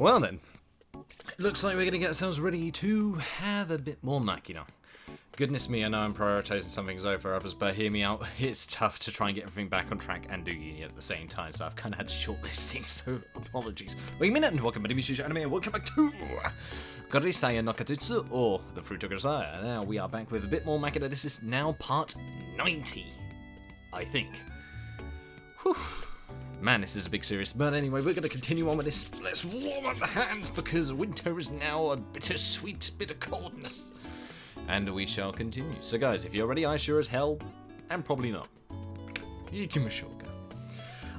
Well then, looks like we're going to get ourselves ready to have a bit more Makina. Goodness me, I know I'm prioritising some things over others, but hear me out, it's tough to try and get everything back on track and do uni at the same time, so I've kind of had to shortlist things, so apologies. Wait a minute, and welcome to Yuusha Anime, and welcome back to Grisaia no Katutsu, or the Fruit of Grisaia. Now we are back with a bit more Makina. This is now part 90, I think. Whew. Man, this is a big series. But anyway, we're going to continue on with this. Let's warm up the hands, because winter is now a bittersweet bit of coldness. And we shall continue. So guys, if you're ready, I sure as hell am probably not. Ikimashoka.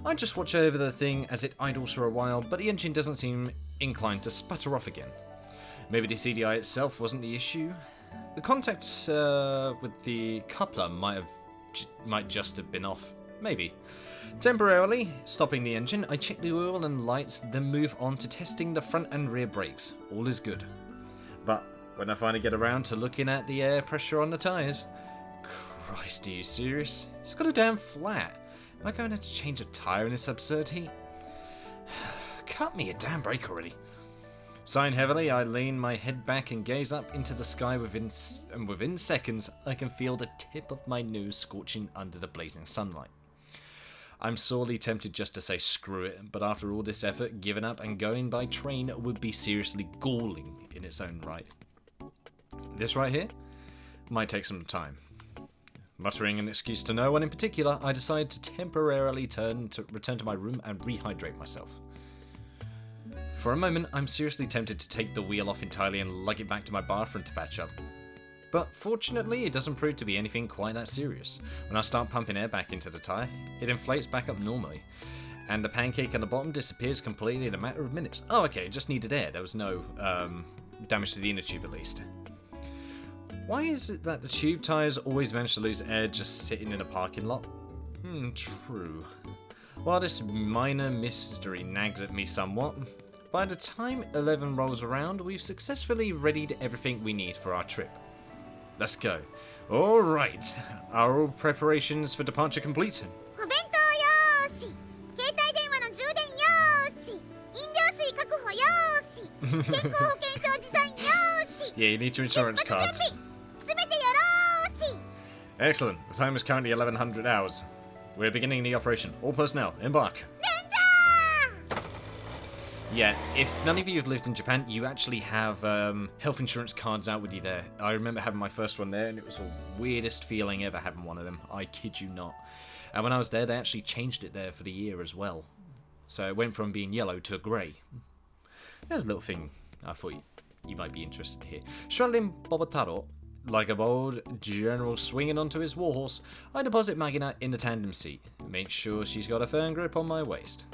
I just watch over the thing as it idles for a while, but the engine doesn't seem inclined to sputter off again. Maybe the CDI itself wasn't the issue. The contact with the coupler might just have been off. Maybe. Temporarily stopping the engine, I check the oil and lights, then move on to testing the front and rear brakes. All is good. But when I finally get around to looking at the air pressure on the tyres, Christ, are you serious? It's got a damn flat. Am I going to have to change a tyre in this absurd heat? Cut me a damn break already. Sighing heavily, I lean my head back and gaze up into the sky. Within seconds, I can feel the tip of my nose scorching under the blazing sunlight. I'm sorely tempted just to say screw it, but after all this effort, giving up and going by train would be seriously galling in its own right. This right here might take some time. Muttering an excuse to no one in particular, I decide to temporarily return to my room and rehydrate myself. For a moment, I'm seriously tempted to take the wheel off entirely and lug it back to my bathroom to patch up. But fortunately, it doesn't prove to be anything quite that serious. When I start pumping air back into the tyre, it inflates back up normally, and the pancake on the bottom disappears completely in a matter of minutes. Oh, okay, it just needed air. There was no damage to the inner tube, at least. Why is it that the tube tyres always manage to lose air just sitting in a parking lot? True. While this minor mystery nags at me somewhat, by the time 11 rolls around, we've successfully readied everything we need for our trip. Let's go. Alright, are all preparations for departure complete? Yeah, you need your insurance cards. Excellent. The time is currently 1100 hours. We're beginning the operation. All personnel, embark. Yeah, if none of you have lived in Japan, you actually have health insurance cards out with you there. I remember having my first one there, and it was the weirdest feeling ever having one of them. I kid you not. And when I was there, they actually changed it there for the year as well. So it went from being yellow to grey. There's a little thing I thought you might be interested here. Straddling Bobotaro, like a bold general swinging onto his warhorse, I deposit Makina in the tandem seat. Make sure she's got a firm grip on my waist.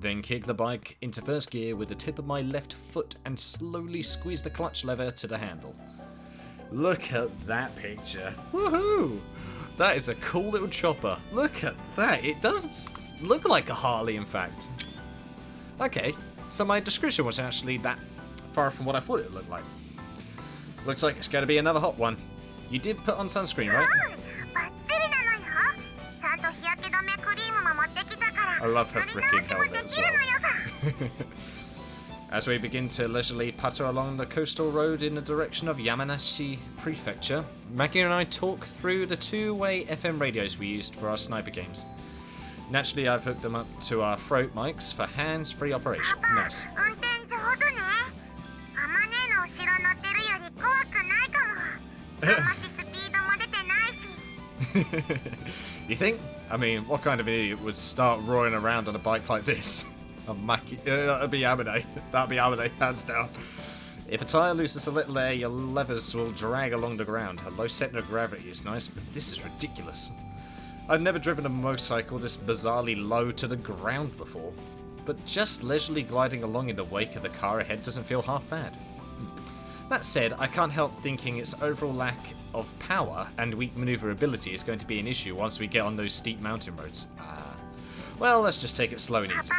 Then kick the bike into first gear with the tip of my left foot and slowly squeeze the clutch lever to the handle. Look at that picture. Woohoo! That is a cool little chopper. Look at that. It does look like a Harley, in fact. Okay, so my description was actually that far from what I thought it looked like. Looks like it's going to be another hot one. You did put on sunscreen, right? I love her freaking helmet as well. As we begin to leisurely putter along the coastal road in the direction of Yamanashi Prefecture, Makina and I talk through the two-way FM radios we used for our sniper games. Naturally, I've hooked them up to our throat mics for hands-free operation. Nice. You think? I mean, what kind of idiot would start roaring around on a bike like this? That'd be Amine. That'd be Amine, hands down. If a tyre loses a little air, your levers will drag along the ground. A low centre of gravity is nice, but this is ridiculous. I've never driven a motorcycle this bizarrely low to the ground before, but just leisurely gliding along in the wake of the car ahead doesn't feel half bad. That said, I can't help thinking its overall lack of power and weak maneuverability is going to be an issue once we get on those steep mountain roads. Well, let's just take it slow and easy.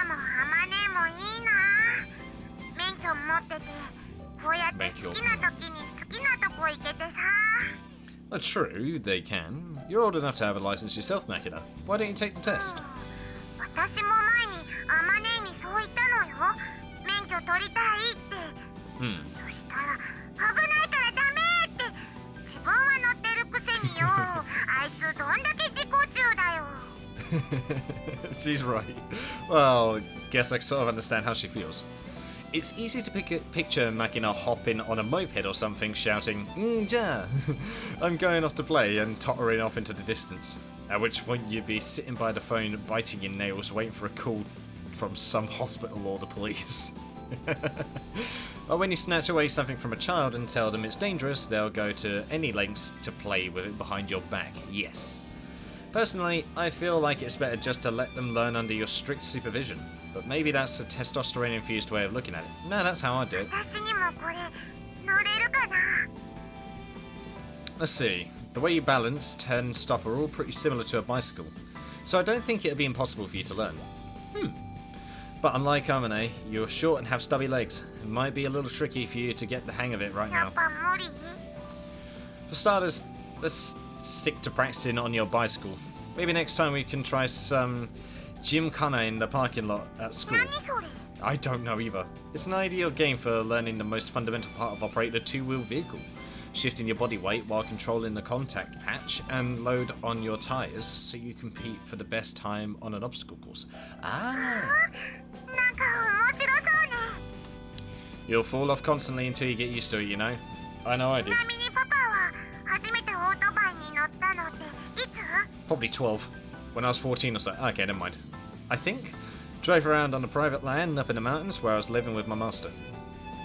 Well, true, they can. You're old enough to have a license yourself, Makina. Why don't you take the test? 私も前にアマネにそう言ったのよ。免許取りたい。Hmm. そしたら危ないからダメって自分は乗ってるくせによあいつどんだけ自己中だよ She's right. Well, guess I sort of understand how she feels. It's easy to picture Makina hopping on a moped or something, shouting, ja! I'm going off to play, and tottering off into the distance. At which point you'd be sitting by the phone, biting your nails, waiting for a call from some hospital or the police. But when you snatch away something from a child and tell them it's dangerous, they'll go to any lengths to play with it behind your back, yes. Personally, I feel like it's better just to let them learn under your strict supervision. But maybe that's a testosterone-infused way of looking at it. No, that's how I do it. 私にもこれ乗れるかな Let's see. The way you balance, turn and stop are all pretty similar to a bicycle. So I don't think it would be impossible for you to learn. But unlike Amane, you're short and have stubby legs. It might be a little tricky for you to get the hang of it right や now. っぱ無理 For starters, let's stick to practicing on your bicycle. Maybe next time we can try some Gymkhana in the parking lot at school. 何それ I don't know either. It's an ideal game for learning the most fundamental part of operating a two-wheel vehicle. Shifting your body weight while controlling the contact patch and load on your tyres so you compete for the best time on an obstacle course. Ah! なんか面白そうね You'll fall off constantly until you get used to it, you know? I know I ち did. なみにパパは初めてオートバイに乗ったのっていつ Probably 12. When I was 14 or so. Okay, never mind. I think. Drove around on a private land up in the mountains where I was living with my master.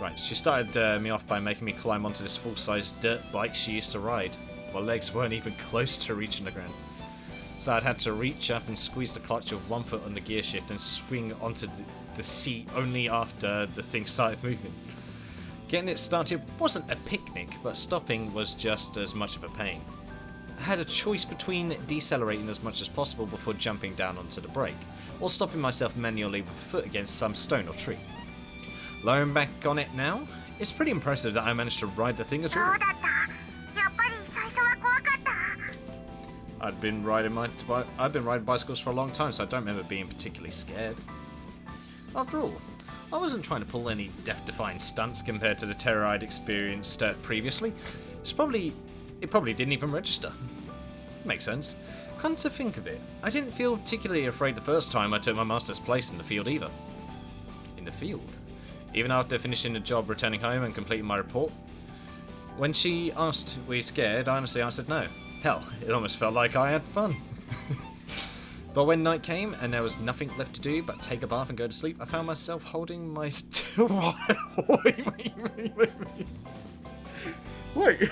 Right, she started me off by making me climb onto this full-size dirt bike she used to ride. My legs weren't even close to reaching the ground. So I'd had to reach up and squeeze the clutch with one foot on the gear shift and swing onto the seat only after the thing started moving. Getting it started wasn't a picnic, but stopping was just as much of a pain. I had a choice between decelerating as much as possible before jumping down onto the brake, or stopping myself manually with foot against some stone or tree. Looking back on it now, it's pretty impressive that I managed to ride the thing at どう all. だったやっぱり最初は怖かった I've been riding bicycles for a long time, so I don't remember being particularly scared. After all, I wasn't trying to pull any death-defying stunts compared to the terror I'd experienced previously. It probably didn't even register. Makes sense. Come to think of it, I didn't feel particularly afraid the first time I took my master's place in the field either. In the field? Even after finishing the job, returning home and completing my report? When she asked, were you scared, I honestly answered no. Hell, it almost felt like I had fun. But when night came and there was nothing left to do but take a bath and go to sleep, I found myself holding my... Wait.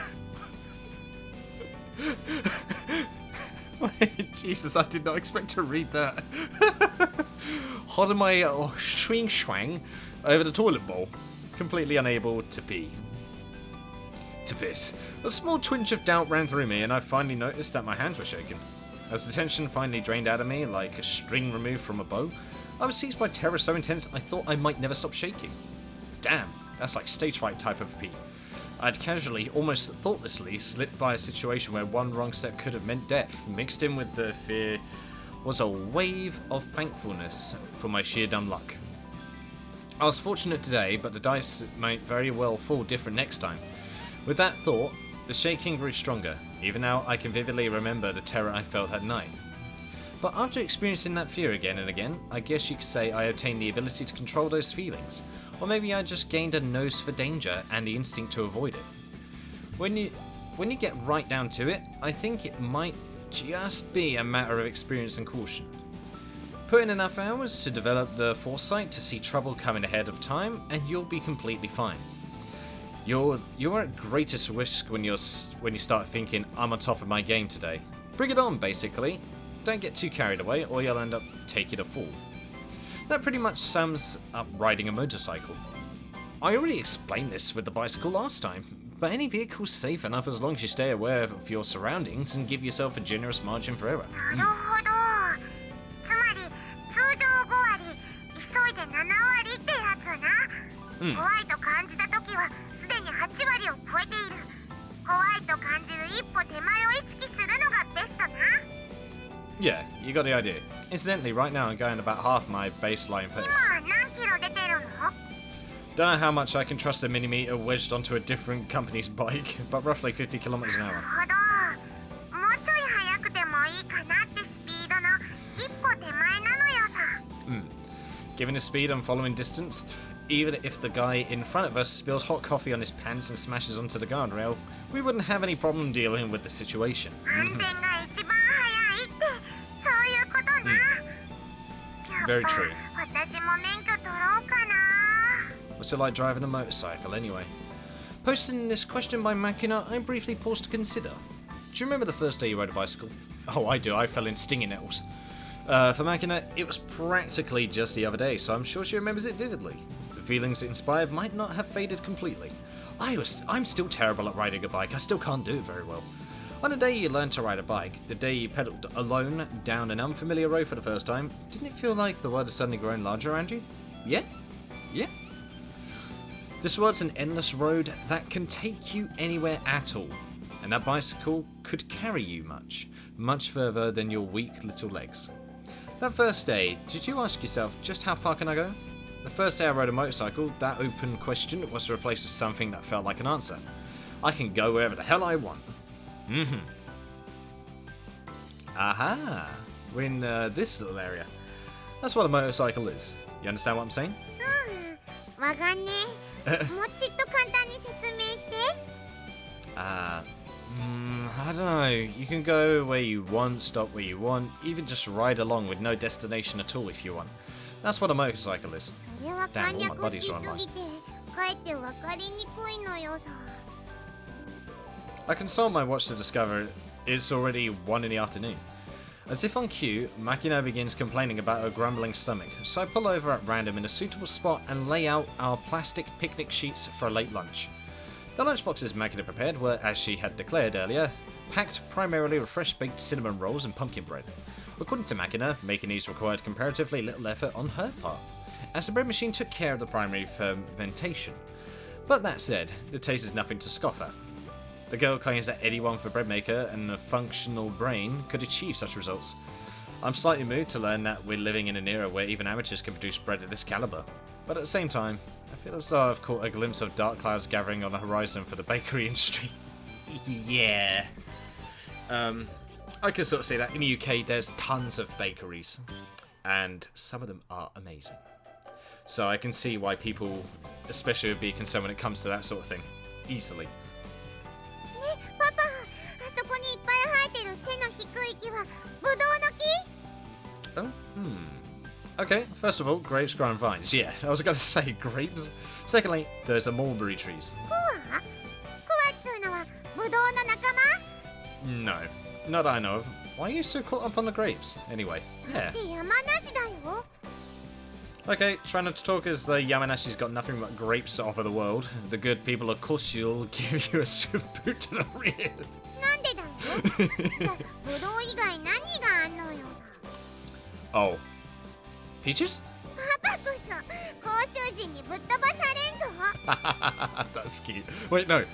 Wait, Jesus, I did not expect to read that. Holding my swing swang over the toilet bowl, completely unable to pee. To piss. A small twinge of doubt ran through me, and I finally noticed that my hands were shaking. As the tension finally drained out of me like a string removed from a bow, I was seized by terror so intense I thought I might never stop shaking. Damn, that's like stage fright type of pee. I'd casually, almost thoughtlessly, slipped by a situation where one wrong step could have meant death. Mixed in with the fear was a wave of thankfulness for my sheer dumb luck. I was fortunate today, but the dice might very well fall different next time. With that thought, the shaking grew stronger. Even now, I can vividly remember the terror I felt that night. But after experiencing that fear again and again, I guess you could say I obtained the ability to control those feelings. Or maybe I just gained a nose for danger and the instinct to avoid it. When you get right down to it, I think it might just be a matter of experience and caution. Put in enough hours to develop the foresight to see trouble coming ahead of time, and you'll be completely fine. You're at greatest risk when you start thinking, I'm on top of my game today. Bring it on, basically. Don't get too carried away, or you'll end up taking a fall. That pretty much sums up riding a motorcycle. I already explained this with the bicycle last time, but any vehicle's safe enough as long as you stay aware of your surroundings and give yourself a generous margin for error. なるほどつまり通常5割急いで7割ってやつな、怖いと感じた時はすでに8割を超えている怖いと感じる一歩手前を意識するのがベストな Yeah, you got the idea. Incidentally, right now I'm going about half my baseline pace. 今何キロ出てるの Don't know how much I can trust a mini-meter wedged onto a different company's bike, but roughly 50 kilometers an なる hour. ほど。もうちょい速くてもいいかなってスピードの一歩手前なのよさ。Given his speed and following distance, even if the guy in front of us spills hot coffee on his pants and smashes onto the guardrail, we wouldn't have any problem dealing with the situation. 安全が一番速いってそういうことな。やっぱ Very true. 私も免許取ろうかな。What's it like driving a motorcycle anyway? Posting this question by Makina, I briefly paused to consider. Do you remember the first day you rode a bicycle? Oh, I do. I fell in stinging nettles. For Makina, it was practically just the other day, so I'm sure she remembers it vividly. The feelings it inspired might not have faded completely. I'm still terrible at riding a bike. I still can't do it very well. On the day you learned to ride a bike, the day you pedalled alone down an unfamiliar road for the first time, didn't it feel like the world had suddenly grown larger around you? Yeah? Yeah? This world's an endless road that can take you anywhere at all, and that bicycle could carry you much further than your weak little legs. That first day, did you ask yourself, just how far can I go? The first day I rode a motorcycle, that open question was replaced with something that felt like an answer. I can go wherever the hell I want. Aha! We're in this little area. That's what a motorcycle is. You understand what I'm saying? わかんねえ。もうちっと簡単に説明して。I don't know. You can go where you want, stop where you want, even just ride along with no destination at all if you want. That's what a motorcycle is. それは簡略しすぎてかえってわかりにくいのよさ。I consult my watch to discover it's already 1 in the afternoon. As if on cue, Makina begins complaining about her grumbling stomach, so I pull over at random in a suitable spot and lay out our plastic picnic sheets for a late lunch. The lunchboxes Makina prepared were, as she had declared earlier, packed primarily with fresh-baked cinnamon rolls and pumpkin bread. According to Makina, making these required comparatively little effort on her part, as the bread machine took care of the primary fermentation. But that said, the taste is nothing to scoff at. The girl claims that anyone with a bread maker and a functional brain could achieve such results. I'm slightly moved to learn that we're living in an era where even amateurs can produce bread of this caliber. But at the same time, I feel as though I've caught a glimpse of dark clouds gathering on the horizon for the bakery industry. Yeah. I can sort of say that in the UK there's tons of bakeries, and some of them are amazing. So I can see why people especially would be concerned when it comes to that sort of thing. Easily. ね、パパ、あそこにいっぱい生えてる背の低い木はブドウの木？ Oh, Okay, first of all, grapes grow on vines. Yeah, I was going to say grapes. Secondly, there's the mulberry trees. クワ？クワっつうのはブドウの仲間？ No, not that I know of. Why are you so caught up on the grapes? Anyway, yeah. で山梨だよ。 Okay, try not to talk as though Yamanashi's got nothing but grapes to offer the world. The good people of Koshul give you a super boot to the rear. なんでだよ。じゃあブドウ以外何があんのよさ。Oh. Peaches? パパこそ甲州人にぶっ飛ばされんぞ。 That's cute. Wait, no.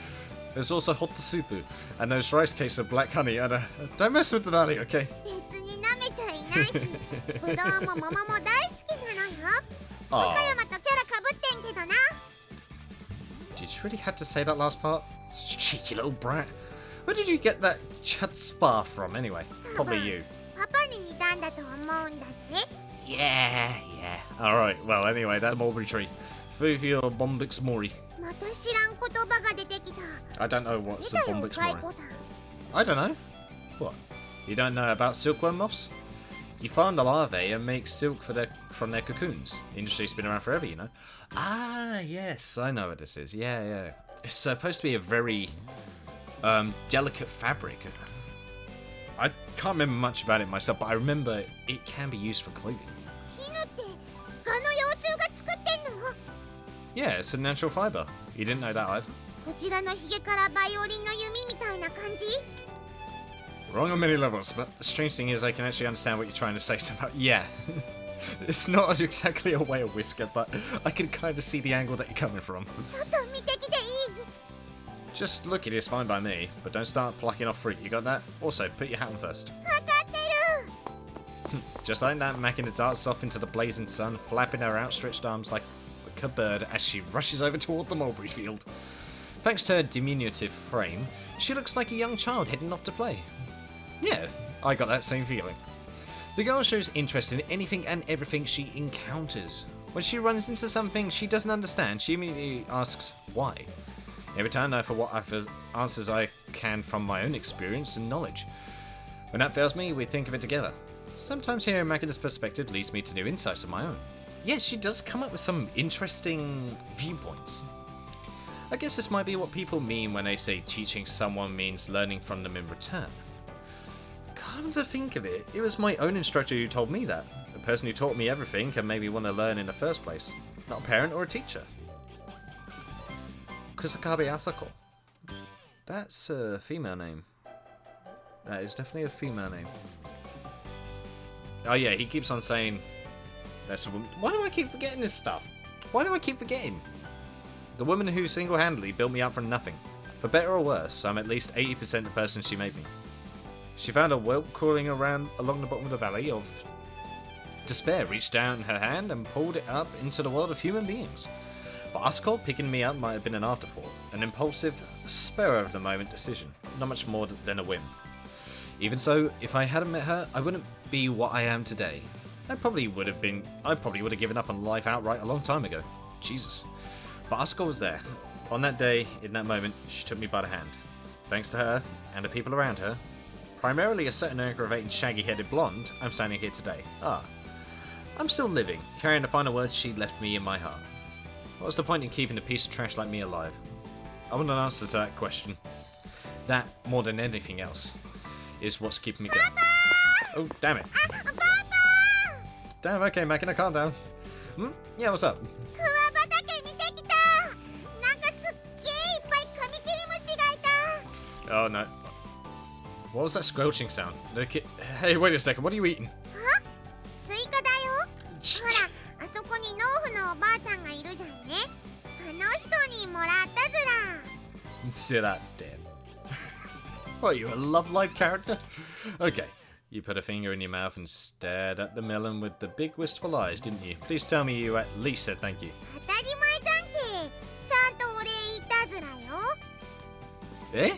There's also hot supu, and those rice cakes of black honey, and don't mess with the valley, okay? 別に舐めちゃいないし、ブドウも桃も大好きなのよ。 Aw. 岡山とキャラかぶってんけどな。 Did you really have to say that last part? Cheeky little brat. Where did you get that chutzpah from, anyway? Probably you. パパに似たんだと思うんだぜ。 Yeah. Alright, well, anyway, that mulberry tree. Fuvio bombix mori. また知らん言葉が出てきた。 I don't know what's 見 a たよ、 bombix カイ mori. コさん。 I don't know. What? You don't know about silkworm moths? You farm the larvae and make silk from their cocoons. The industry's been around forever, you know. Ah, yes, I know what this is. Yeah. It's supposed to be a very delicate fabric. I can't remember much about it myself, but I remember it can be used for clothing. 絹ってガの幼虫が作ってんの？ Yeah, it's a natural fiber. You didn't know that either? クジラのヒゲからバイオリンの弓みたいな感じ？ Wrong on many levels, but the strange thing is I can actually understand what you're trying to say somehow. Yeah. It's not exactly a whale whisker, but I can kind of see the angle that you're coming from. ちょっと見てきていい？ Just look at it, it's fine by me, but don't start plucking off fruit, you got that? Also, put your hat on first. わかってる。 Just like that, Makina darts off into the blazing sun, flapping her outstretched arms like a like a bird as she rushes over toward the mulberry field. Thanks to her diminutive frame, she looks like a young child heading off to play. Yeah, I got that same feeling. The girl shows interest in anything and everything she encounters. When she runs into something she doesn't understand, she immediately asks why. In return, I offer what answers I can from my own experience and knowledge. When that fails me, we think of it together. Sometimes hearing Makina's perspective leads me to new insights of my own. Yes, she does come up with some interesting viewpoints. I guess this might be what people mean when they say teaching someone means learning from them in return. Come to think of it, it was my own instructor who told me that. The person who taught me everything and made me want to learn in the first place. Not a parent or a teacher. Kusakabe Asako. That's a female name. That is definitely a female name. Oh yeah, he keeps on saying that's a woman. Why do I keep forgetting this stuff? Why do I keep forgetting? The woman who single-handedly built me up from nothing. For better or worse, I'm at least 80% the person she made me. She found a whelp crawling around along the bottom of the valley of despair, reached down her hand and pulled it up into the world of human beings. For Asako, picking me up might have been an afterthought, an impulsive, spur-of-the-moment decision, not much more than a whim. Even so, if I hadn't met her, I wouldn't be what I am today. I probably would have given up on life outright a long time ago. Jesus. But Asako was there. On that day, in that moment, she took me by the hand. Thanks to her, and the people around her, primarily a certain aggravating shaggy-headed blonde, I'm standing here today. I'm still living, carrying the final words she left me in my heart. What's the point in keeping a piece of trash like me alive? I want an answer to that question. That, more than anything else, is what's keeping me going. Oh, damn it. Damn, okay, Makina, calm down. Yeah, what's up? Oh no. What was that squelching sound? Hey, wait a second, what are you eating? Sit that dead. What, are you a Love Live character? Okay, you put a finger in your mouth and stared at the melon with the big wistful eyes, didn't you? Please tell me you at least said thank you. Eh?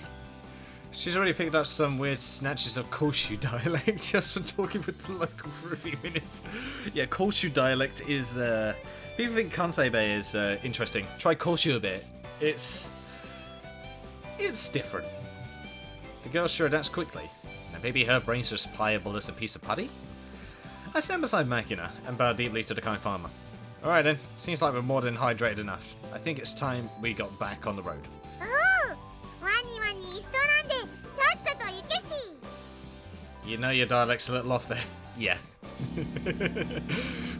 She's already picked up some weird snatches of Koshu dialect just from talking with the local review minutes. Yeah, Koshu dialect is, people think Kanseibe is interesting. Try Koshu a bit. It's different. The girl sure adapts quickly. Now maybe her brain's just pliable as a piece of putty? I stand beside Makina and bow deeply to the kind farmer. Alright then, seems like we're more than hydrated enough. I think it's time we got back on the road. You know your dialect's a little off there. Yeah.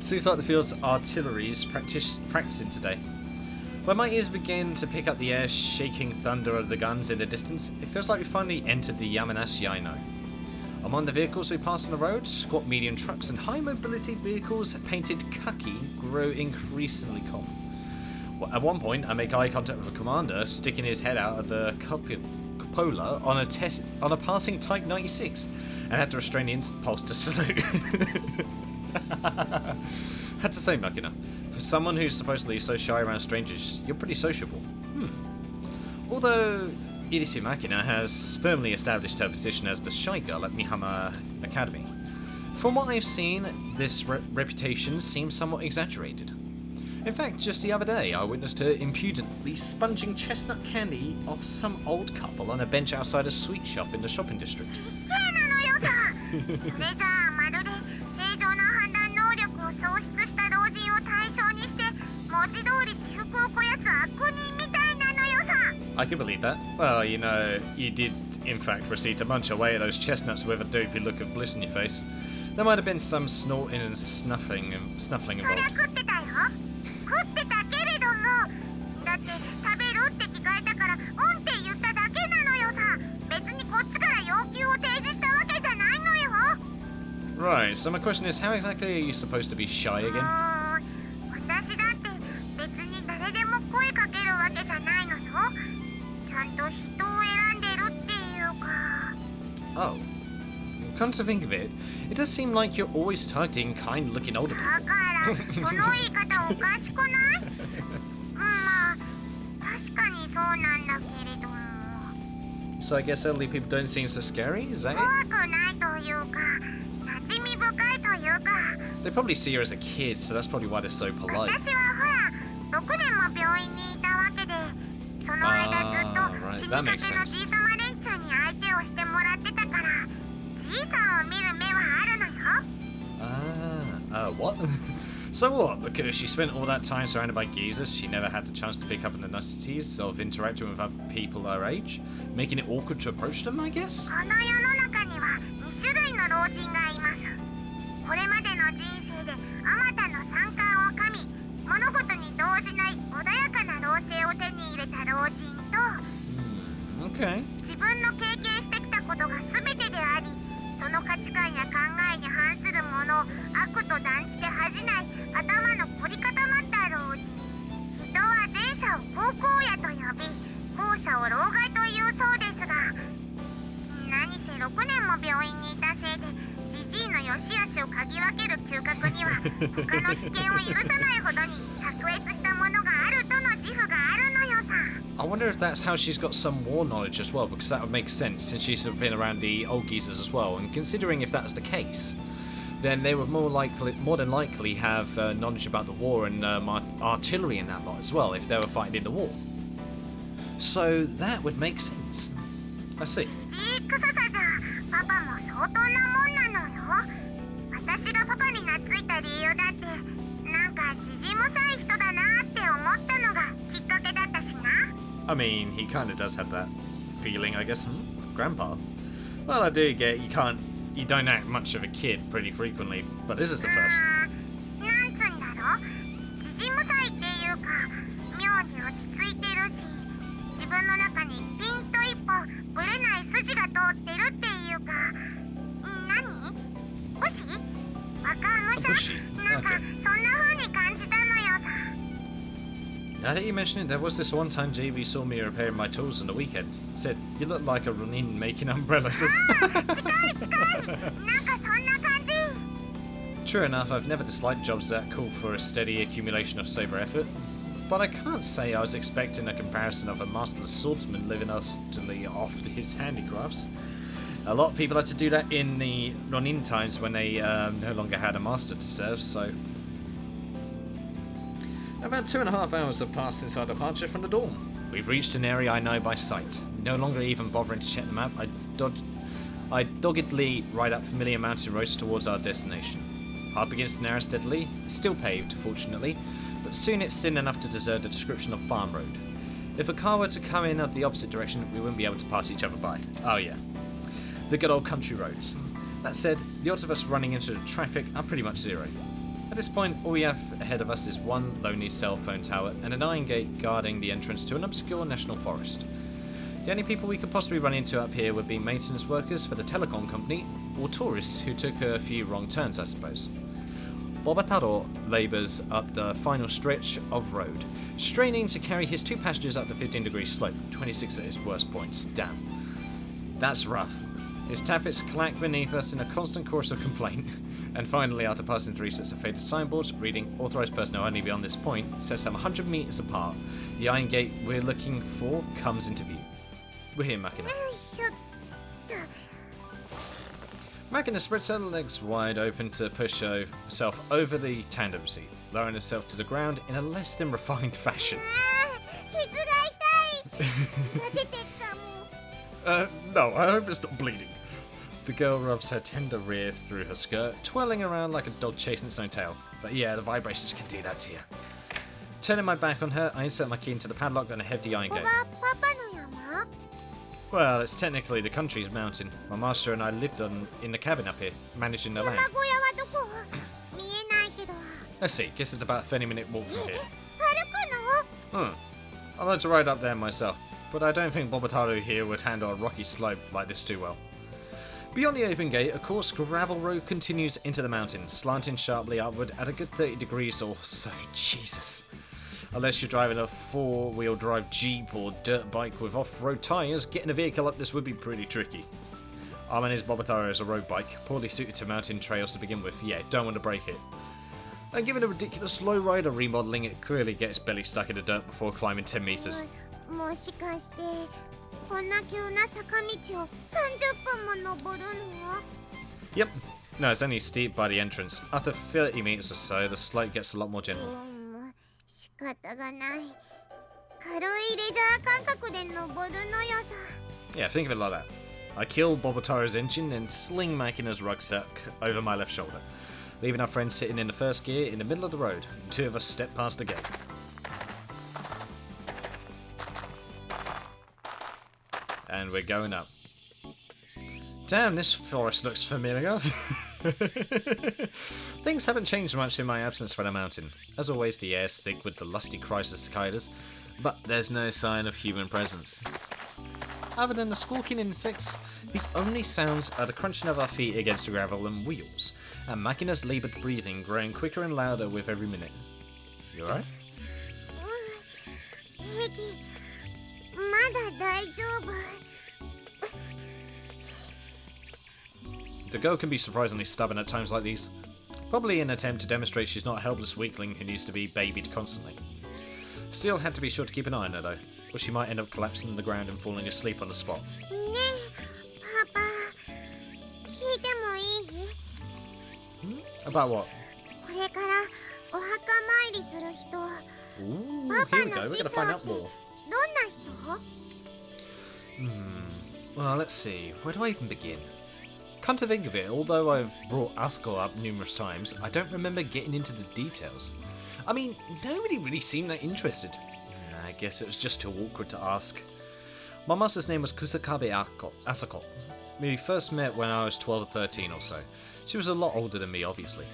Seems like the field's artillery's practicing today. When my ears begin to pick up the air-shaking thunder of the guns in the distance, it feels like we finally entered the Yamanashi I know. Among the vehicles we pass on the road, squat medium trucks and high-mobility vehicles painted khaki grow increasingly common. At one point, I make eye contact with a commander sticking his head out of the cupola on a passing Type 96, and had to restrain the impulse to salute. Had to say, Makina, for someone who's supposedly so shy around strangers, you're pretty sociable. Although Irisu Makina has firmly established her position as the shy girl at Mihama Academy. From what I've seen, this reputation seems somewhat exaggerated. In fact, just the other day, I witnessed her impudently sponging chestnut candy off some old couple on a bench outside a sweet shop in the shopping district. I can believe that. Well, you know, you did in fact proceed to munch away at those chestnuts with a dopey look of bliss in your face. There might have been some snorting and snuffling involved. Right, so my question is, how exactly are you supposed to be shy again? Oh. Come to think of it, it does seem like you're always targeting kind-looking older people. その言い方おかしくない？まあ確かにそうなんだけれども。 So I guess elderly people don't seem so scary, is that it? 怖くないというか馴染み深いというか。 They probably see her as a kid, so that's probably why they're so polite. 私はほら6年も病院にいたわけで、その間ずっと死にかけのじいさま連中に相手をしてもらってたから、じいさんを見る目はあるのよ。What? So what? Because she spent all that time surrounded by geezers, she never had the chance to pick up on the niceties of interacting with other people her age, making it awkward to approach them, I guess? この世の中には2種類の老人がいます。これまでの人生であまたの三冠をかみ、物事に動じない穏やかな老生を手に入れた老人と、Okay. 自分の経験してきたことが全てであり、その価値観や考えに反するものを悪と断じて恥じない頭の凝り固まった老人。人は前者を高校野と呼び、後者を老害というそうですが、何せ6年も病院にいたせいで、じじいの良し悪しを嗅ぎ分ける嗅覚には他の危険を許さないほどに卓越したものがあるとの自負があるのよさ。 I wonder if that's how she's got some war knowledge as well, because that would make sense since she's been around the old geezers as well. And considering if that was the case, then they would more than likely have knowledge about the war and artillery and that lot as well if they were fighting in the war. So that would make sense. I see. じい臭さじゃパパも相当なもんなのよ。私がパパに懐いた理由だって、なんかじじもさい人だなって思ったのがきっかけだったしな。 I mean, he kind of does have that feeling, I guess. Grandpa. Well, I do get you don't act much of a kid pretty frequently, but this is the first. なんつんだろ、じじむさいっていうか、妙に落ち着いてるし、自分の中にピンと一歩ぶれない筋が通ってるっていうか、何？武士？若武者？なんかそんな風に感じたのよさ。 Now that you mention it, there was this one time JB saw me repairing my tools on the weekend. Said, you look like a run-in making umbrellas. True enough, I've never disliked jobs that call for a steady accumulation of sober effort. But I can't say I was expecting a comparison of a masterless swordsman living utterly off his handicrafts. A lot of people had to do that in the run-in times when they no longer had a master to serve, so... About 2.5 hours have passed since our departure from the dorm. We've reached an area I know by sight. No longer even bothering to check the map, I doggedly ride up familiar mountain roads towards our destination. Path begins to narrow steadily, still paved, fortunately, but soon it's thin enough to deserve the description of farm road. If a car were to come in at the opposite direction, we wouldn't be able to pass each other by. Oh yeah. The good old country roads. That said, the odds of us running into the traffic are pretty much zero. At this point, all we have ahead of us is one lonely cell phone tower and an iron gate guarding the entrance to an obscure national forest. The only people we could possibly run into up here would be maintenance workers for the telecom company, or tourists who took a few wrong turns, I suppose. Bobataro labours up the final stretch of road, straining to carry his 2 passengers up the 15-degree slope, 26 at his worst points. Damn. That's rough. His tappets clack beneath us in a constant chorus of complaint. And finally, after passing 3 sets of faded signboards reading authorised personnel only beyond this point, set some 100 metres apart, the iron gate we're looking for comes into view. We're here, Makina. Makina spreads her legs wide open to push herself over the tandem seat, lowering herself to the ground in a less than refined fashion. No, I hope it's not bleeding. The girl rubs her tender rear through her skirt, twirling around like a dog chasing its own tail. But yeah, the vibrations can do that to you. Turning my back on her, I insert my key into the padlock and head the iron gate. Well, it's technically the country's mountain. My master and I lived in the cabin up here, managing the land. Let's see, guess it's about a 30-minute walk from here. I'd like to ride up there myself, but I don't think Bobataro here would handle a rocky slope like this too well. Beyond the open gate, a coarse gravel road continues into the mountain, slanting sharply upward at a good 30 degrees or so. Jesus. Unless you're driving a 4-wheel drive Jeep or dirt bike with off-road tyres, getting a vehicle up this would be pretty tricky. Our man is Bobataro is a road bike, poorly suited to mountain trails to begin with. Yeah, don't want to break it. And given a ridiculous lowrider remodeling, it clearly gets belly stuck in the dirt before climbing 10 meters. もしかしてこんな急な坂道を30分も登るの？ Yep. No, it's only steep by the entrance. After 30 meters or so, the slope gets a lot more gentle. 仕方がない。軽いレジャー感覚で登るのよさ。Yeah, think of it like that. I kill Bobotaro's engine and sling Makina's rucksack over my left shoulder, leaving our friend sitting in the first gear in the middle of the road. The two of us step past the gate. And we're going up. Damn, this forest looks familiar. Things haven't changed much in my absence from the mountain. As always, the air's thick with the lusty cries of cicadas, but there's no sign of human presence. Other than the squawking insects, the only sounds are the crunching of our feet against the gravel and wheels, and Makina's laboured breathing growing quicker and louder with every minute. You alright? 平気。まだ大丈夫。 The girl can be surprisingly stubborn at times like these. Probably an attempt to demonstrate she's not a helpless weakling who needs to be babied constantly. Still had to be sure to keep an eye on her though, or she might end up collapsing on the ground and falling asleep on the spot. ねえ、パパ、聞いてもいい？ About what? これからお墓参りする人。 Ooh, パ here we パ go, の we're 師 gonna 匠 find っ out て more. どんな人？ Well, let's see, where do I even begin? Come to think of it, although I've brought Asuko up numerous times, I don't remember getting into the details. I mean, nobody really seemed that interested. I guess it was just too awkward to ask. My master's name was Kusakabe Asako. We first met when I was 12 or 13 or so. She was a lot older than me, obviously.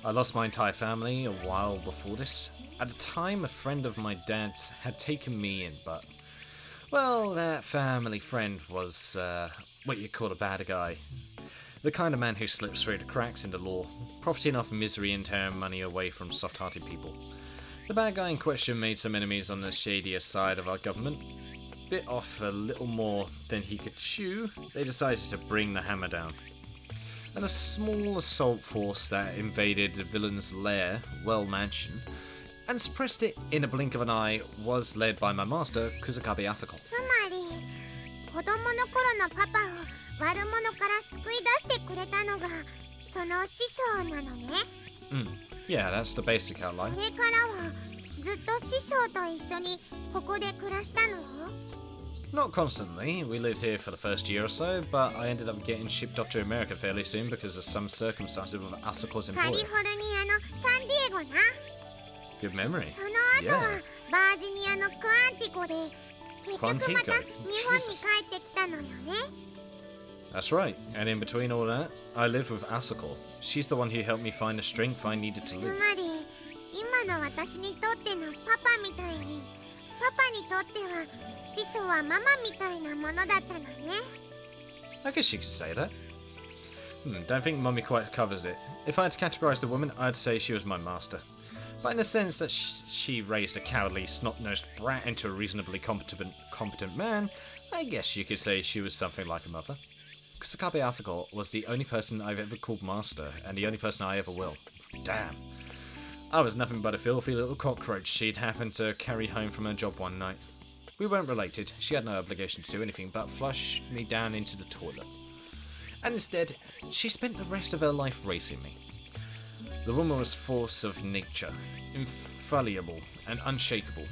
I lost my entire family a while before this. At the time, a friend of my dad's had taken me in, but... well, that family friend was, what you'd call a bad guy. The kind of man who slips through the cracks in the law, profiting off misery and tearing money away from soft-hearted people. The bad guy in question made some enemies on the shadier side of our government. Bit off a little more than he could chew, they decided to bring the hammer down. And a small assault force that invaded the villain's lair, Well Mansion, and suppressed it in a blink of an eye was led by my master, Kusakabe Asako. つまり、子供の頃のパパを悪者から救い出してくれたのがその師匠なのね。Yeah, that's the basic outline. それからはずっと師匠と一緒にここで暮らしたの？ Not constantly. We lived here for the first year or so, but I ended up getting shipped off to America fairly soon because of some circumstances with Asako's カリ employer. フォルニアのサンディエゴな。 Good memory. その後は Yeah. バージニアのクアンティコで結局また日本に帰ってきたのよね。 That's right. And in between all that, I lived with Asako. She's the one who helped me find the strength I needed to つ live. まり今の私にとってのパパみたいにパパにとっては師匠はママみたいなものだったのね。 I guess you could say that. Don't think Mummy quite covers it. If I had to categorize the woman, I'd say she was my master. But in the sense that she raised a cowardly, snot-nosed brat into a reasonably competent man, I guess you could say she was something like a mother. Kusakabe Asako was the only person I've ever called master, and the only person I ever will. Damn. I was nothing but a filthy little cockroach she'd happened to carry home from her job one night. We weren't related, she had no obligation to do anything but flush me down into the toilet. And instead, she spent the rest of her life raising me. The woman was force of nature, infallible and unshakable.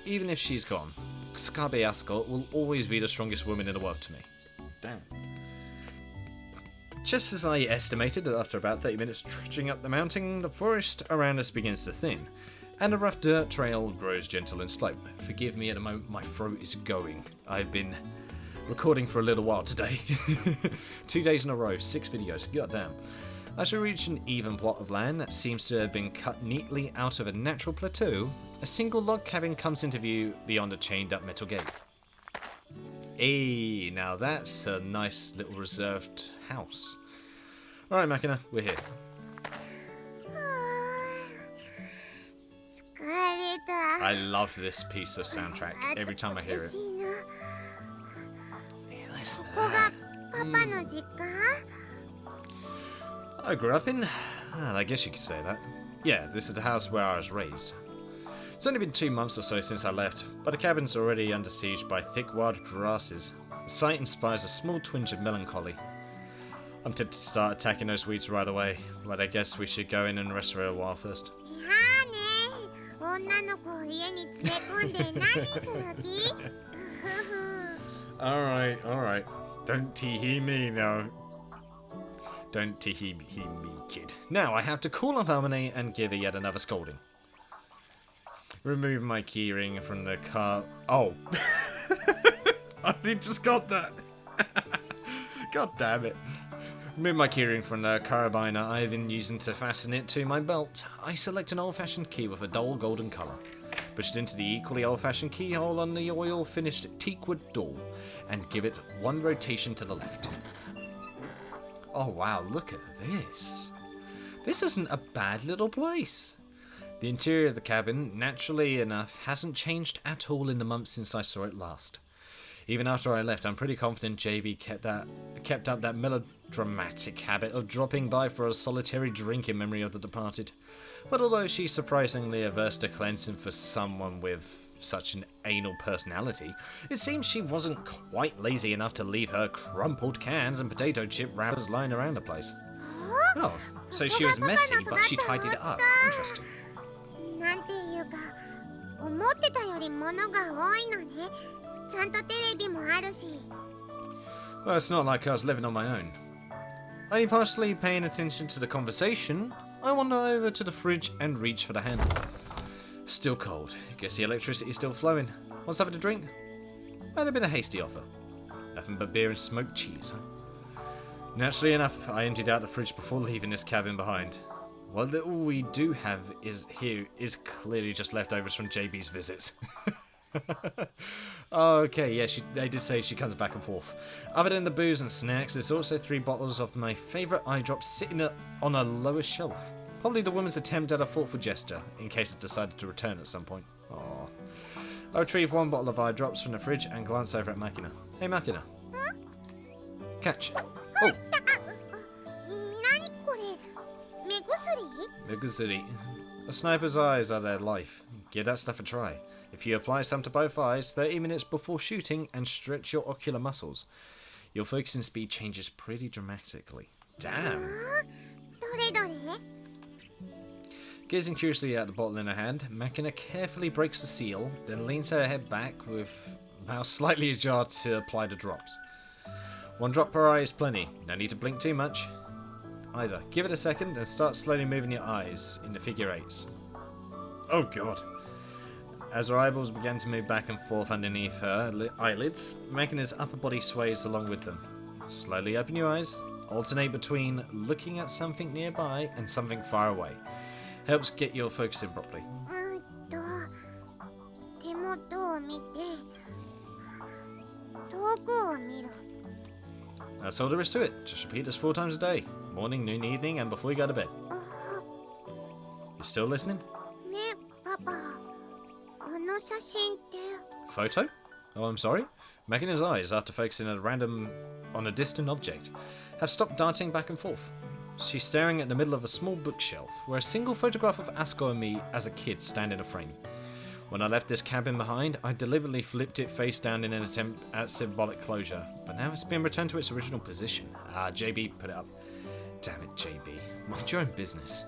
Even if she's gone, Kusakabe Asako will always be the strongest woman in the world to me. Damn. Just as I estimated, after about 30 minutes trudging up the mountain, the forest around us begins to thin, and the rough dirt trail grows gentle and slow. Forgive me at the moment, my throat is going. I've been recording for a little while today. 2 days in a row, 6 videos, goddamn. As we reach an even plot of land that seems to have been cut neatly out of a natural plateau, a single log cabin comes into view beyond a chained up metal gate. Hey, now that's a nice little reserved house. Alright, Makina, we're here. 疲れた。 I love this piece of soundtrack every time I hear it. Hey, listen to ここが that. パパの実家？ I grew up in... Well, I guess you could say that. Yeah, this is the house where I was raised. It's only been 2 months or so since I left, but the cabin's already under siege by thick wild grasses. The sight inspires a small twinge of melancholy. I'm tempted to start attacking those weeds right away, but I guess we should go in and rest for a while first. Alright. Don't tee-hee me now. Don't tee-hee me, kid. Now I have to call on Harmony and give her yet another scolding. Remove my keyring from the car. Oh. I just got that. God damn it. Remove my keyring from the carabiner I've been using to fasten it to my belt. I select an old-fashioned key with a dull golden colour. Push it into the equally old-fashioned keyhole on the oil-finished teakwood door and give it one rotation to the left. Oh wow, look at this. This isn't a bad little place. The interior of the cabin, naturally enough, hasn't changed at all in the months since I saw it last. Even after I left, I'm pretty confident JB kept up that melodramatic habit of dropping by for a solitary drink in memory of the departed. But although she's surprisingly averse to cleansing for someone with such an anal personality, it seems she wasn't quite lazy enough to leave her crumpled cans and potato chip wrappers lying around the place. Oh, so she was messy, but she tidied it up. Interesting. Well, it's not like I was living on my own. Only partially paying attention to the conversation, I wander over to the fridge and reach for the handle. Still cold. Guess the electricity's still flowing. Want something to drink? Might have been a hasty offer. Nothing but beer and smoked cheese. Naturally enough, I emptied out the fridge before leaving this cabin behind. What little we do have is clearly just leftovers from JB's visits. Okay, yeah, they did say she comes back and forth. Other than the booze and snacks, there's also 3 bottles of my favourite eye drops sitting on a lower shelf. Probably the woman's attempt at a thoughtful gesture, in case it decided to return at some point. Aww. I retrieve 1 bottle of eye drops from the fridge and glance over at Makina. Hey Makina. Huh? Catch. Oh! Megusuri. A sniper's eyes are their life. Give that stuff a try. If you apply some to both eyes 30 minutes before shooting and stretch your ocular muscles, your focusing speed changes pretty dramatically. Damn! Gazing curiously at the bottle in her hand, Makina carefully breaks the seal, then leans her head back with mouth slightly ajar to apply the drops. 1 drop per eye is plenty, no need to blink too much. Either give it a second and start slowly moving your eyes in the figure 8s. Oh god! As her eyeballs began to move back and forth underneath her eyelids, Makina's upper body sways along with them. Slowly open your eyes, alternate between looking at something nearby and something far away. Helps get your focus in properly. That's all there is to it. Just repeat this 4 times a day. Morning, noon, evening, and before you go to bed. You still listening? Photo? Oh, I'm sorry? Makina's eyes, after focusing at random on a distant object, have stopped darting back and forth. She's staring at the middle of a small bookshelf, where a single photograph of Asuko and me as a kid stand in a frame. When I left this cabin behind, I deliberately flipped it face down in an attempt at symbolic closure, but now it's been returned to its original position. JB put it up. Damn it, JB. Mind your own business.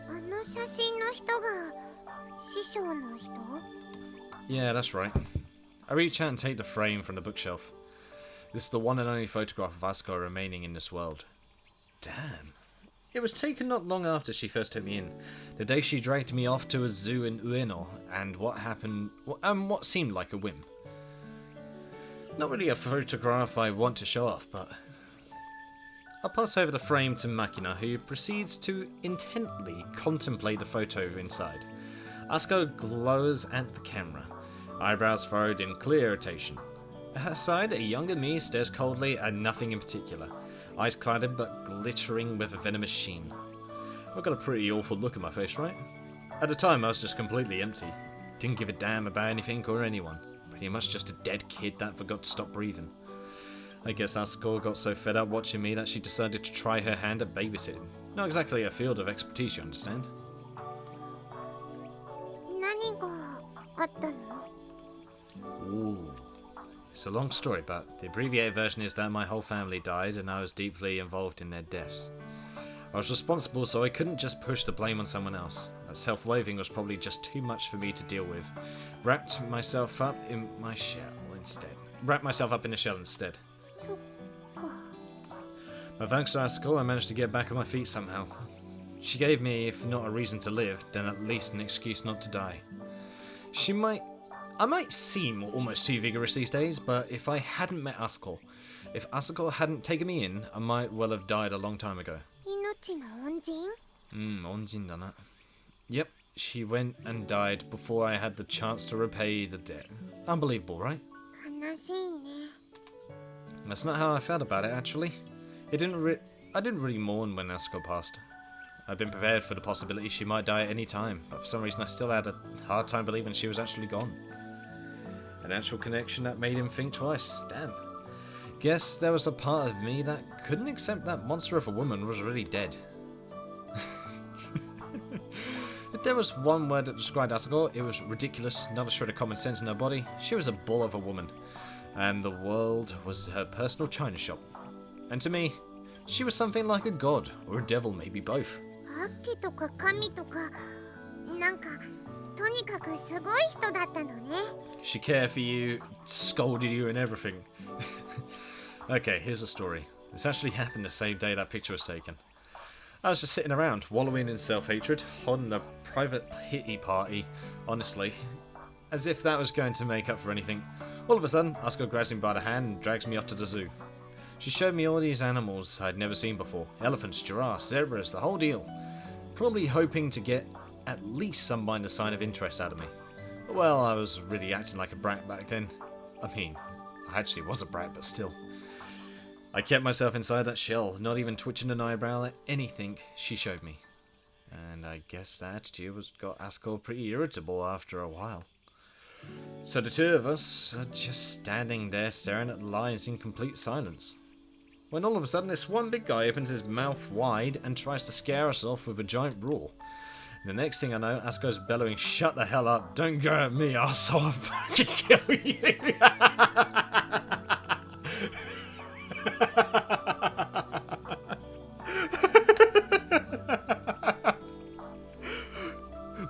Yeah, that's right. I reach out and take the frame from the bookshelf. This is the one and only photograph of Asuko remaining in this world. Damn. It was taken not long after she first took me in, the day she dragged me off to a zoo in Ueno, and what seemed like a whim. Not really a photograph I want to show off, but I'll pass over the frame to Makina, who proceeds to intently contemplate the photo inside. Asuko glowers at the camera, eyebrows furrowed in clear irritation. At her side, a younger me stares coldly at nothing in particular, eyes clouded but glittering with a venomous sheen. I've got a pretty awful look at my face, right? At the time, I was just completely empty. Didn't give a damn about anything or anyone. Pretty much just a dead kid that forgot to stop breathing. I guess Asuko got so fed up watching me that she decided to try her hand at babysitting. Not exactly a field of expertise, you understand? 何かあったの? Ooh. It's a long story, but the abbreviated version is that my whole family died and I was deeply involved in their deaths. I was responsible, so I couldn't just push the blame on someone else. That self-loathing was probably just too much for me to deal with. Wrapped myself up in a shell instead. But thanks to Asuko, I managed to get back on my feet somehow. She gave me, if not a reason to live, then at least an excuse not to die. I might seem almost too vigorous these days, but if I hadn't met Asuko, if Asuko hadn't taken me in, I might well have died a long time ago. 命の恩人? Onjin da na. Yep, she went and died before I had the chance to repay the debt. Unbelievable, right? 悲しいね. That's not how I felt about it, actually. I didn't really mourn when Asuko passed. I'd been prepared for the possibility she might die at any time, but for some reason I still had a hard time believing she was actually gone. An actual connection that made him think twice. Damn. Guess there was a part of me that couldn't accept that monster of a woman was really dead. If there was one word that described Asuko, it was ridiculous, not a shred of common sense in her body. She was a bull of a woman, and the world was her personal china shop. And to me, she was something like a god, or a devil, maybe both. 悪鬼とか神とか、なんかとにかくすごい人だったのね。 She cared for you, scolded you and everything. Okay, here's the story. This actually happened the same day that picture was taken. I was just sitting around, wallowing in self-hatred, holding a private pity party, honestly. As if that was going to make up for anything. All of a sudden, Asuko grabs me by the hand and drags me off to the zoo. She showed me all these animals I'd never seen before. Elephants, giraffes, zebras, the whole deal. Probably hoping to get at least some minor sign of interest out of me. Well, I was really acting like a brat back then. I mean, I actually was a brat, but still. I kept myself inside that shell, not even twitching an eyebrow at anything she showed me. And I guess that attitude got Asuko pretty irritable after a while. So the two of us are just standing there staring at the lions in complete silence. When all of a sudden this one big guy opens his mouth wide and tries to scare us off with a giant roar. The next thing I know, Asuko's bellowing, "Shut the hell up, don't go at me, arsehole, I'll fucking kill you."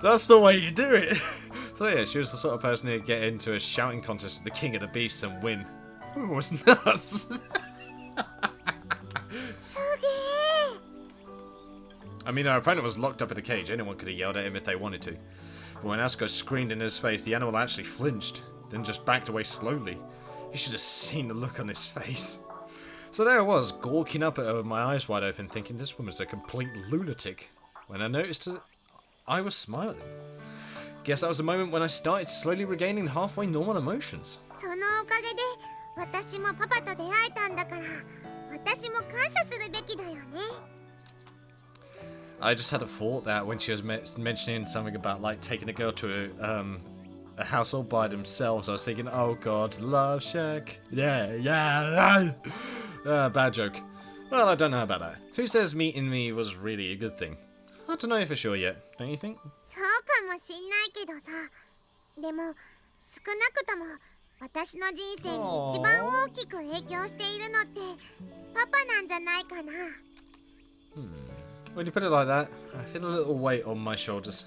That's the way you do it. So yeah, she was the sort of person who'd get into a shouting contest with the king of the beasts and win. It was nuts. I mean, our opponent was locked up in a cage. Anyone could have yelled at him if they wanted to. But when Asuko screamed in his face, the animal actually flinched, then just backed away slowly. You should have seen the look on his face. So there I was, gawking up at her with my eyes wide open, thinking this woman's a complete lunatic. When I noticed that I was smiling. Guess that was the moment when I started slowly regaining halfway normal emotions. そのおかげで私もパパと出会えたんだから、私も感謝するべきだよね。I just had a thought that when she was mentioning something about like taking a girl to a house all by themselves, I was thinking, oh god, love shack. Yeah. Bad joke. Well, I don't know about that. Who says meeting me was really a good thing? Hard to know for sure yet, don't you think? そうかもしんないけどさ、でも少なくとも私の人生に一番大きく影響しているのってパパなんじゃないかな。When you put it like that, I feel a little weight on my shoulders.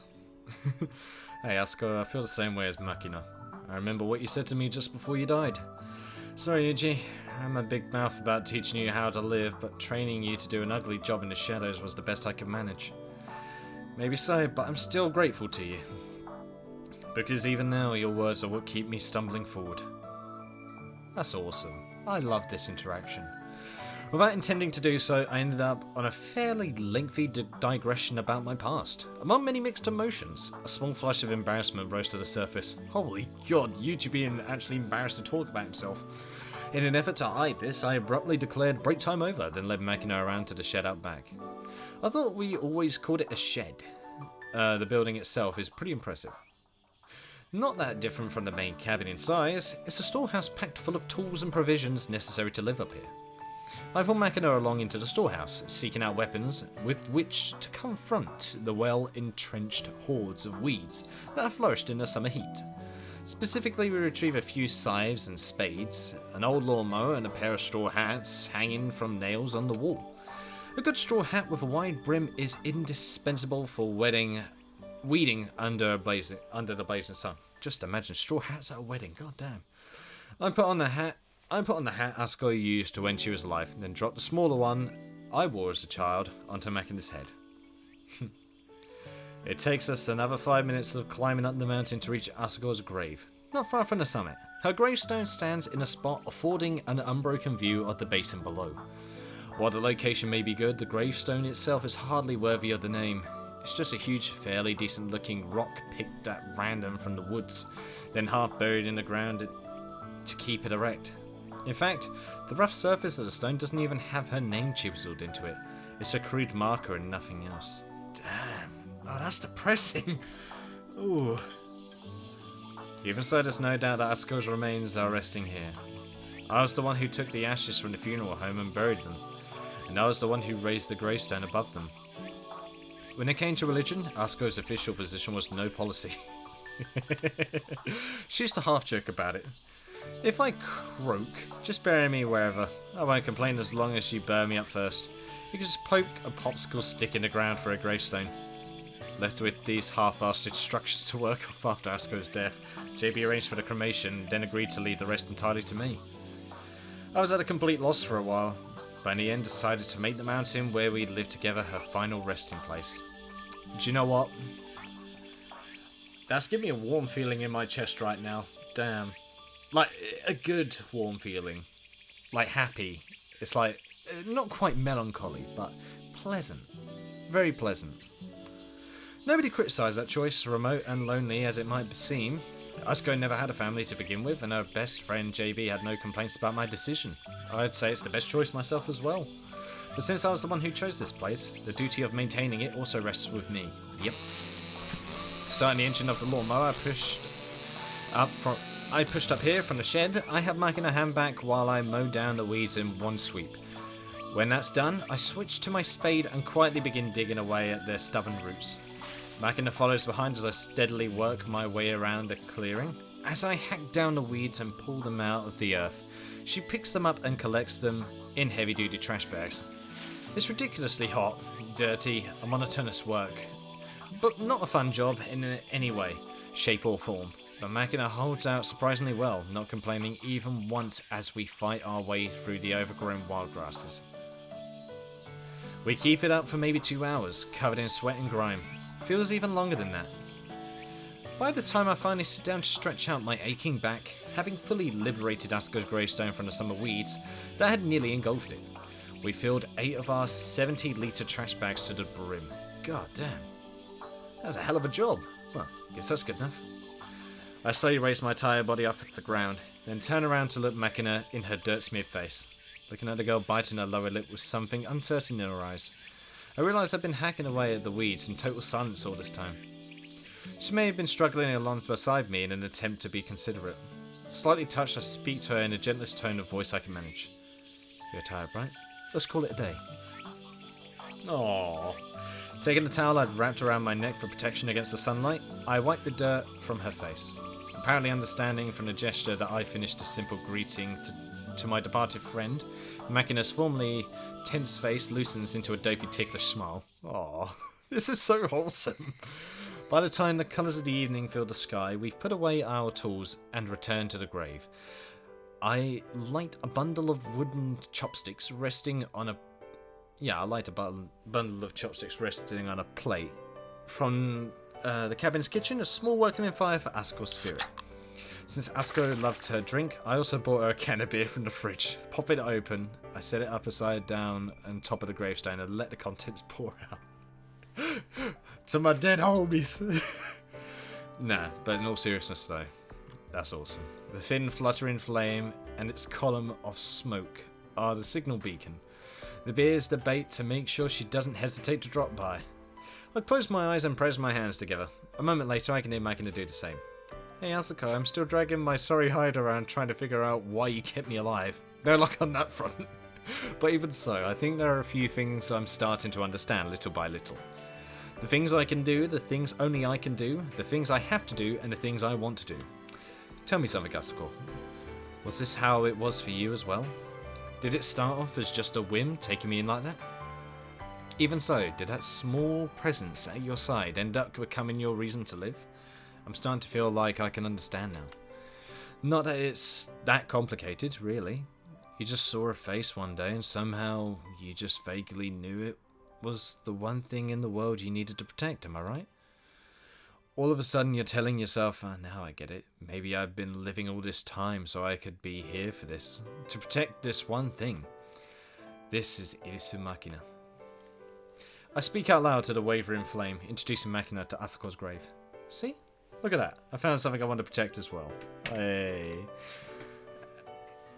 Hey Asuko, I feel the same way as Makina. I remember what you said to me just before you died. Sorry Yuji, I'm a big mouth about teaching you how to live, but training you to do an ugly job in the shadows was the best I could manage. Maybe so, but I'm still grateful to you. Because even now, your words are what keep me stumbling forward. That's awesome. I love this interaction. Without intending to do so, I ended up on a fairly lengthy digression about my past. Among many mixed emotions, a small flush of embarrassment rose to the surface. Holy god, Yuji being actually embarrassed to talk about himself. In an effort to hide this, I abruptly declared break time over, then led Makina around to the shed out back. I thought we always called it a shed. The building itself is pretty impressive. Not that different from the main cabin in size, it's a storehouse packed full of tools and provisions necessary to live up here. I pull Makina along into the storehouse, seeking out weapons with which to confront the well-entrenched hordes of weeds that have flourished in the summer heat. Specifically, we retrieve a few scythes and spades, an old lawnmower and a pair of straw hats hanging from nails on the wall. A good straw hat with a wide brim is indispensable for weeding under the blazing sun. Just imagine straw hats at a wedding, god damn. I put on the hat Asuko used when she was alive, and then dropped the smaller one I wore as a child onto Makina's head. It takes us another 5 minutes of climbing up the mountain to reach Asuko's grave, not far from the summit. Her gravestone stands in a spot affording an unbroken view of the basin below. While the location may be good, the gravestone itself is hardly worthy of the name. It's just a huge, fairly decent looking rock picked at random from the woods, then half buried in the ground to keep it erect. In fact, the rough surface of the stone doesn't even have her name chiseled into it. It's a crude marker and nothing else. Damn. Oh, that's depressing. Ooh. Even so, there's no doubt that Asuko's remains are resting here. I was the one who took the ashes from the funeral home and buried them, and I was the one who raised the gravestone above them. When it came to religion, Asuko's official position was no policy. She used to half joke about it. If I croak, just bury me wherever. I won't complain as long as you burn me up first. You can just poke a popsicle stick in the ground for a gravestone. Left with these half-assed structures to work off after Asuko's death, JB arranged for the cremation, then agreed to leave the rest entirely to me. I was at a complete loss for a while, but in the end decided to make the mountain where we'd live together her final resting place. Do you know what? That's giving me a warm feeling in my chest right now. Damn. Like, a good warm feeling. Like, happy. It's like, not quite melancholy, but pleasant. Very pleasant. Nobody criticised that choice, remote and lonely as it might seem. Asuko never had a family to begin with, and her best friend JB had no complaints about my decision. I'd say it's the best choice myself as well. But since I was the one who chose this place, the duty of maintaining it also rests with me. Yep. Starting the engine of the lawnmower, I pushed up here from the shed. I have Makina hand back while I mow down the weeds in one sweep. When that's done, I switch to my spade and quietly begin digging away at their stubborn roots. Makina follows behind as I steadily work my way around the clearing. As I hack down the weeds and pull them out of the earth, she picks them up and collects them in heavy-duty trash bags. It's ridiculously hot, dirty, and monotonous work, but not a fun job in any way, shape or form. But Makina holds out surprisingly well, not complaining even once as we fight our way through the overgrown wild grasses. We keep it up for maybe 2 hours, covered in sweat and grime. Feels even longer than that. By the time I finally sit down to stretch out my aching back, having fully liberated Asuko's gravestone from the summer weeds that had nearly engulfed it, we filled 8 of our 70-litre trash bags to the brim. God damn. That was a hell of a job. Well, guess that's good enough. I slowly raise my tired body up off the ground, then turn around to look Makina in her dirt-smeared face. Looking at the girl biting her lower lip with something uncertain in her eyes. I realised I'd been hacking away at the weeds in total silence all this time. She may have been struggling along beside me in an attempt to be considerate. Slightly touched, I speak to her in the gentlest tone of voice I can manage. You're tired, right? Let's call it a day. Aww. Taking the towel I'd wrapped around my neck for protection against the sunlight, I wiped the dirt from her face. Apparently understanding from the gesture that I finished a simple greeting to my departed friend, Makina's formerly tense face loosens into a dopey ticklish smile. Aww, this is so wholesome. By the time the colours of the evening fill the sky, we've put away our tools and return to the grave. I light a bundle of wooden chopsticks resting on a... Yeah, I light a bundle of chopsticks resting on a plate. From the cabin's kitchen, a small welcoming fire for Asuko's spirit. Since Asuko loved her drink, I also bought her a can of beer from the fridge. Pop it open, I set it up upside down on top of the gravestone and let the contents pour out. To my dead homies. Nah, but in all seriousness though, that's awesome. The thin fluttering flame and its column of smoke are the signal beacon. The beer is the bait to make sure she doesn't hesitate to drop by. I close my eyes and press my hands together. A moment later I can hear Makina do the same. Hey Asuko, I'm still dragging my sorry hide around trying to figure out why you kept me alive. No luck on that front. But even so, I think there are a few things I'm starting to understand little by little. The things I can do, the things only I can do, the things I have to do, and the things I want to do. Tell me something, Asuko. Was this how it was for you as well? Did it start off as just a whim, taking me in like that? Even so, did that small presence at your side end up becoming your reason to live? I'm starting to feel like I can understand now. Not that it's that complicated, really. You just saw a face one day and somehow you just vaguely knew it was the one thing in the world you needed to protect, am I right? All of a sudden you're telling yourself, oh, now I get it. Maybe I've been living all this time so I could be here for this. To protect this one thing. This is Irisu Makina. I speak out loud to the wavering flame, introducing Makina to Asuko's grave. See? Look at that. I found something I want to protect as well. Hey.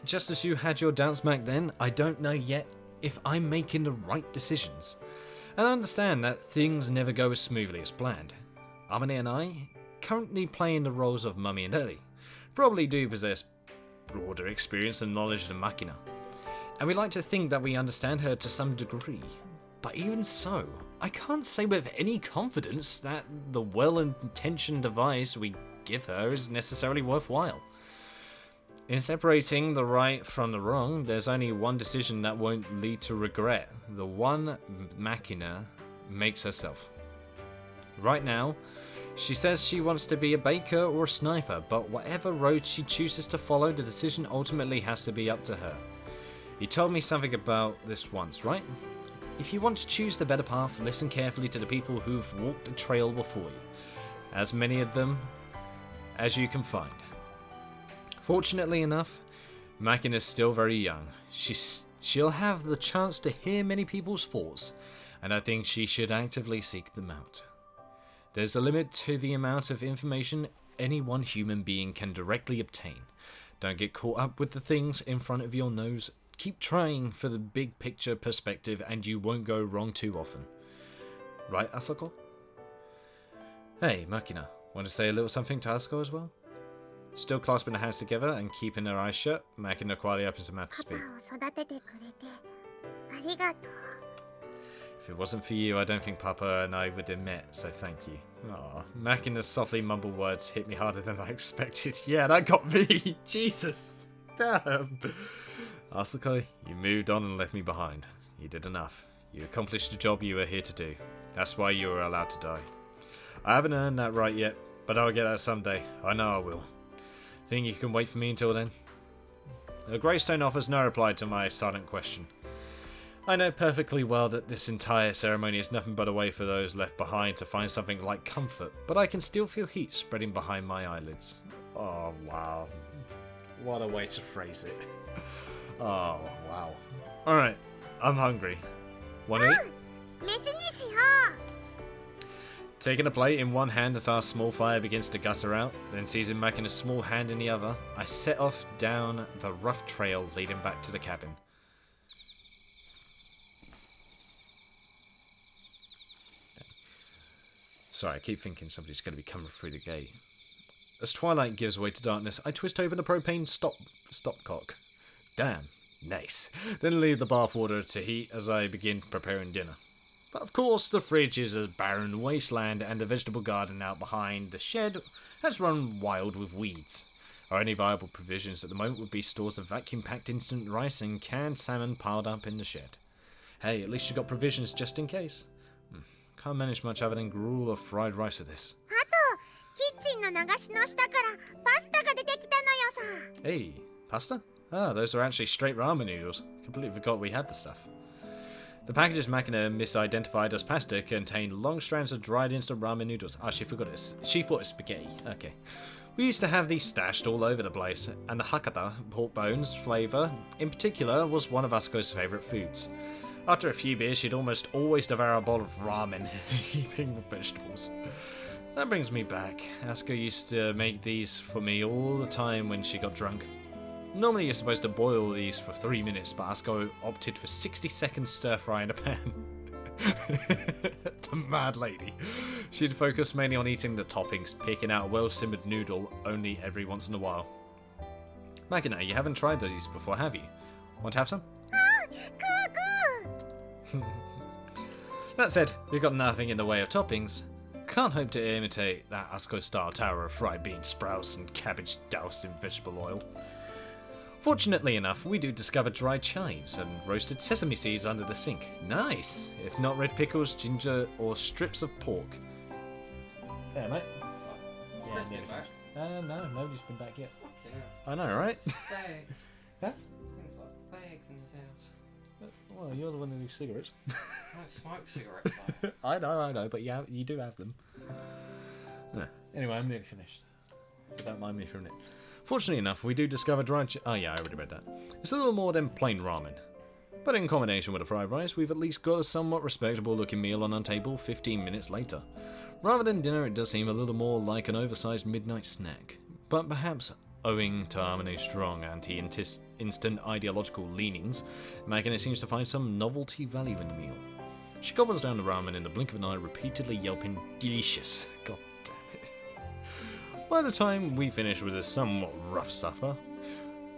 Just as you had your doubts back then, I don't know yet if I'm making the right decisions. And I understand that things never go as smoothly as planned. Amane and I, currently playing the roles of Mummy and Daddy, probably do possess broader experience and knowledge than Makina. And we like to think that we understand her to some degree. But even so, I can't say with any confidence that the well-intentioned advice we give her is necessarily worthwhile. In separating the right from the wrong, there's only one decision that won't lead to regret. The one Makina makes herself. Right now, she says she wants to be a baker or a sniper, but whatever road she chooses to follow, the decision ultimately has to be up to her. You told me something about this once, right? If you want to choose the better path, listen carefully to the people who've walked the trail before you. As many of them as you can find. Fortunately enough, Makina is still very young. She'll have the chance to hear many people's thoughts, and I think she should actively seek them out. There's a limit to the amount of information any one human being can directly obtain. Don't get caught up with the things in front of your nose. Keep trying for the big picture perspective and you won't go wrong too often. Right, Asuko? Hey, Makina, want to say a little something to Asuko as well? Still clasping her hands together and keeping her eyes shut, Makina quietly opens her mouth to speak. If it wasn't for you, I don't think Papa and I would have met, so thank you. Aw, Makina's softly mumbled words hit me harder than I expected. Yeah, that got me! Jesus! Damn! Asuko, you moved on and left me behind. You did enough. You accomplished the job you were here to do. That's why you were allowed to die. I haven't earned that right yet, but I'll get that someday. I know I will. Think you can wait for me until then? The gravestone offers no reply to my silent question. I know perfectly well that this entire ceremony is nothing but a way for those left behind to find something like comfort, but I can still feel heat spreading behind my eyelids. Oh, wow. What a way to phrase it. Oh, wow. Alright, I'm hungry. Want to eat? Taking a plate in one hand as our small fire begins to gutter out, then seizing Makina's small hand in the other, I set off down the rough trail leading back to the cabin. Sorry, I keep thinking somebody's going to be coming through the gate. As twilight gives way to darkness, I twist open the propane stopcock. Damn, nice. Then leave the bathwater to heat as I begin preparing dinner. But of course, the fridge is a barren wasteland, and the vegetable garden out behind the shed has run wild with weeds. Our only viable provisions at the moment would be stores of vacuum-packed instant rice and canned salmon piled up in the shed. Hey, at least you got provisions just in case. Can't manage much other than gruel or fried rice with this. Hey, pasta? Ah, those are actually straight ramen noodles. Completely forgot we had the stuff. The packages Makina misidentified as pasta contained long strands of dried instant ramen noodles. Ah, she forgot it. She thought it was spaghetti. Okay. We used to have these stashed all over the place, and the Hakata pork bones flavour, in particular, was one of Asuko's favourite foods. After a few beers, she'd almost always devour a bowl of ramen, heaping with vegetables. That brings me back. Asuko used to make these for me all the time when she got drunk. Normally you're supposed to boil these for 3 minutes, but Asuko opted for 60 seconds stir fry in a pan. The mad lady. She'd focus mainly on eating the toppings, picking out a well-simmered noodle only every once in a while. Makina, you haven't tried these before, have you? Want to have some? That said, we've got nothing in the way of toppings. Can't hope to imitate that Asco-style tower of fried bean sprouts and cabbage doused in vegetable oil. Fortunately enough, we do discover dried chives and roasted sesame seeds under the sink. Nice! If not red pickles, ginger, or strips of pork. Yeah, mate. Chris been back? No, nobody's been back yet. Fucking hell. I know, right? Fags. Huh? Things like fags in his house. Well, you're the one who do cigarettes. I don't smoke cigarettes though. I know, but yeah, you do have them. Anyway, I'm nearly finished, so don't mind me for a minute. Fortunately enough, we do discover dried oh yeah, I already read that. It's a little more than plain ramen. But in combination with the fried rice, we've at least got a somewhat respectable looking meal on our table 15 minutes later. Rather than dinner, it does seem a little more like an oversized midnight snack. But perhaps owing to Harmony's strong anti-instant ideological leanings, Makina seems to find some novelty value in the meal. She gobbles down the ramen in the blink of an eye, repeatedly yelping, "Delicious!" God damn it. By the time we finish with a somewhat rough supper,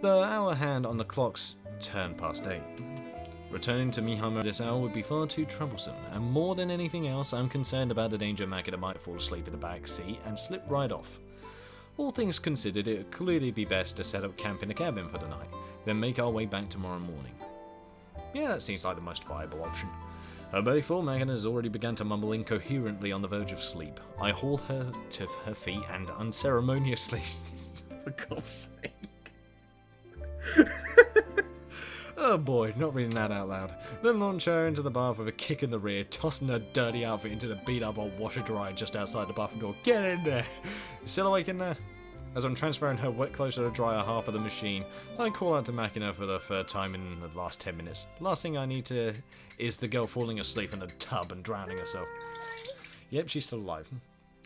the hour hand on the clocks turned past 8. Returning to Mihama this hour would be far too troublesome, and more than anything else, I'm concerned about the danger Makina might fall asleep in the back seat and slip right off. All things considered, it would clearly be best to set up camp in a cabin for the night, then make our way back tomorrow morning. Yeah, that seems like the most viable option. Her belly full, Makina has already begun to mumble incoherently on the verge of sleep. I haul her to her feet and unceremoniously, for God's sake. Oh boy, not reading that out loud. Then launch her into the bath with a kick in the rear, tossing her dirty outfit into the beat-up old washer-dryer just outside the bathroom door. Get in there! You still awake in there? As I'm transferring her wet clothes to the dryer half of the machine, I call out to Makina for the third time in the last 10 minutes. Last thing I need to is the girl falling asleep in a tub and drowning herself. Yep, she's still alive.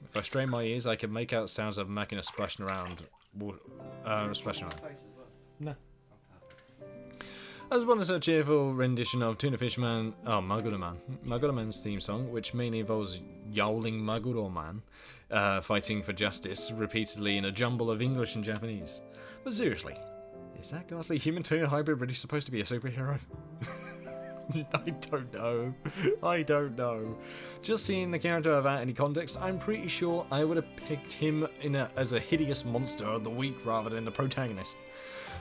If I strain my ears, I can make out sounds of Makina splashing around. Splashing around. No. As well as her cheerful rendition of Tuna Fish Man, Maguro Man. Maguro Man's theme song, which mainly involves yowling Maguro Man, fighting for justice repeatedly in a jumble of English and Japanese. But seriously, is that ghastly human tuna hybrid really supposed to be a superhero? I don't know. Just seeing the character without any context, I'm pretty sure I would have picked him as a hideous monster of the week rather than the protagonist.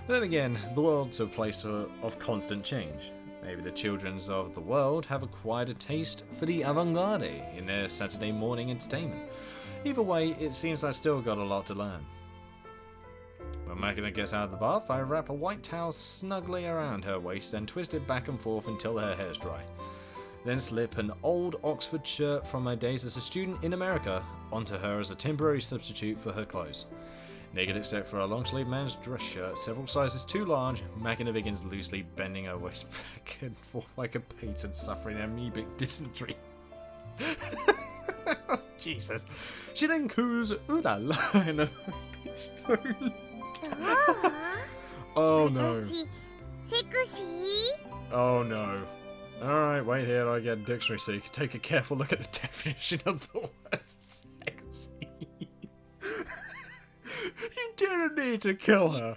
Then again, the world's a place of constant change. Maybe the children of the world have acquired a taste for the avant-garde in their Saturday morning entertainment. Either way, it seems I still got a lot to learn. When Makina gets out of the bath, I wrap a white towel snugly around her waist and twist it back and forth until her hair's dry. Then slip an old Oxford shirt from my days as a student in America onto her as a temporary substitute for her clothes. Naked except for a long-sleeved man's dress shirt, several sizes too large, Makina begins loosely bending her waist back and forth like a patient suffering amoebic dysentery. Jesus. She then coos ooh la la in a pitch tone. Oh no. Oh no. Alright, wait here, I get a dictionary so you can take a careful look at the definition of the word sexy. You didn't need to kill her.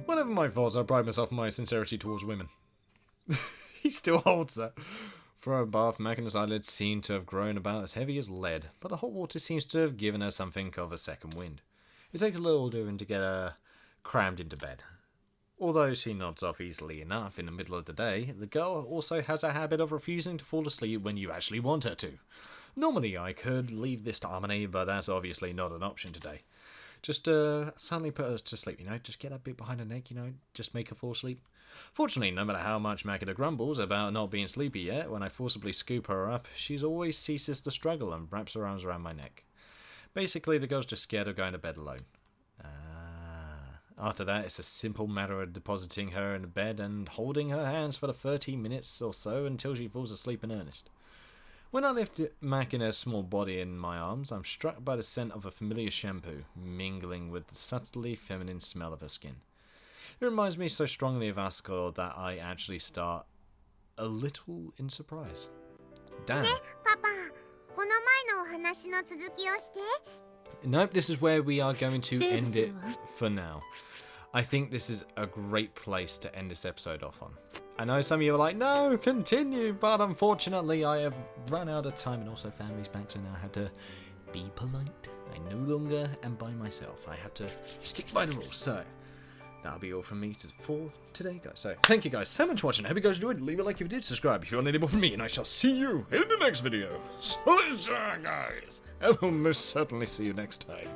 Whatever my faults, I pride myself on my sincerity towards women. He still holds that. For a bath, Makina's eyelids seem to have grown about as heavy as lead, but the hot water seems to have given her something of a second wind. It takes a little doing to get her crammed into bed. Although she nods off easily enough in the middle of the day, the girl also has a habit of refusing to fall asleep when you actually want her to. Normally I could leave this to Harmony, but that's obviously not an option today. Just suddenly put her to sleep, just get that bit behind her neck, just make her fall asleep. Fortunately, no matter how much Makina grumbles about not being sleepy yet, when I forcibly scoop her up, she's always ceases to struggle and wraps her arms around my neck. Basically, the girl's just scared of going to bed alone. After that, it's a simple matter of depositing her in the bed and holding her hands for the 30 minutes or so until she falls asleep in earnest. When I lift Makina's small body in my arms, I'm struck by the scent of a familiar shampoo, mingling with the subtly feminine smell of her skin. It reminds me so strongly of Asuko that I actually start a little in surprise. Damn. Nope, this is where we are going to Save end it Sua. for now. I think this is a great place to end this episode off on. I know some of you are like, no, continue, but unfortunately I have run out of time, and also family's back, so now I had to be polite. I no longer am by myself. I had to stick by the rules, so that'll be all from me for today, guys. So thank you guys so much for watching. I hope you guys enjoyed. Leave a like if you did, subscribe if you want any more from me, and I shall see you in the next video. So, guys, I will most certainly see you next time.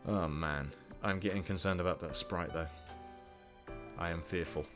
Oh man, I'm getting concerned about that Sprite though. I am fearful.